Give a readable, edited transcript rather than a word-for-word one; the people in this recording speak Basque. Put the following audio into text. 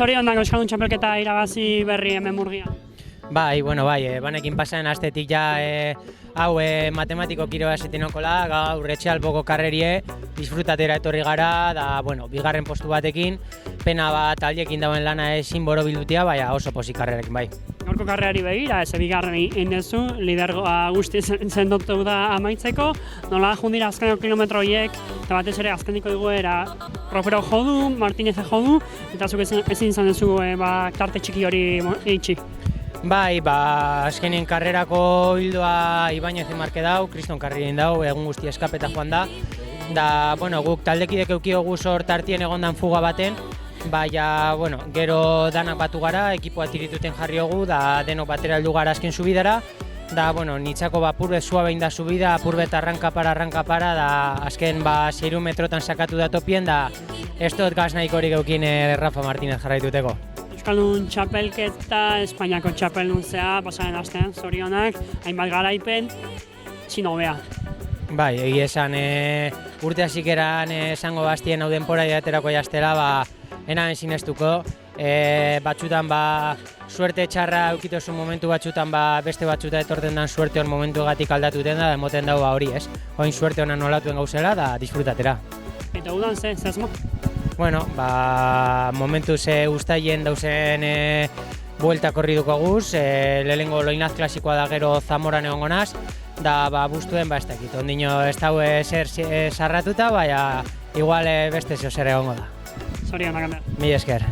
Zorionak Euskaldun txapelketa irabazi berri hemen Murgian. Bai, banekin pasaren astetik ja hau matematiko kiroa esitinokola, gaur etxe alboko karrerie, disfrutatera etorri gara, da, bigarren postu batekin, pena bat aldiekin dauen lana ezin borobildutia, baina oso pozik karrerekin, bai. Gaurko karreari begira, ez bigarren egin duzu, lidergoa guzti zendotu da amaitzeko, nola jundira azkeneko kilometro horiek, eta batez ere azkeniko egoera Ropero jodu, Martinez jodu, eta zuk ezin izan duzu tarte txiki hori eitxi. Bai, azkenien karrerako hildoa Ibañez marke dau, Kriston karrien dau, egun guzti eskapeta joan da. Da, guk taldekidek eukiogu zor tartien egondan fuga baten, baina, gero danak batu gara, ekipoa tirituten jarri hogu, da denok batera heldu gara azken subidara. Da, nitzako purbet suabein da subida, purbet arranka para, da azken 6 metrotan sakatu da topien, da ez dut gaz nahiko hori geukin Rafa Martinez jarraituteko. Euskaldun txapelketa, Espainiako txapelduntzea, pasaren astean, zorionak, hainbat garaipen, zin hobea. Bai, egia esan, urte hasik eran esango bastien hau denpora edaterako jaztela, enaben sinestuko. Batxutan suerte txarra eukitozu momentu batxutan beste batxuta etorten dan suerte hor momentu egatik aldatuten da, emoten dago hori ez. Oin suerte honan nolatuen gauzela da disfrutatera. Eta udan zezmo? Momentu ze ustaien dauzen buelta korriduko guz, lehenengo loinaz klasikoa da gero Zamoran egongo naz, da bustuen ez dakit, ondino ez dago eser sarratuta, baina igual beste zer egongo da. Zorionak, Ander. Mila esker.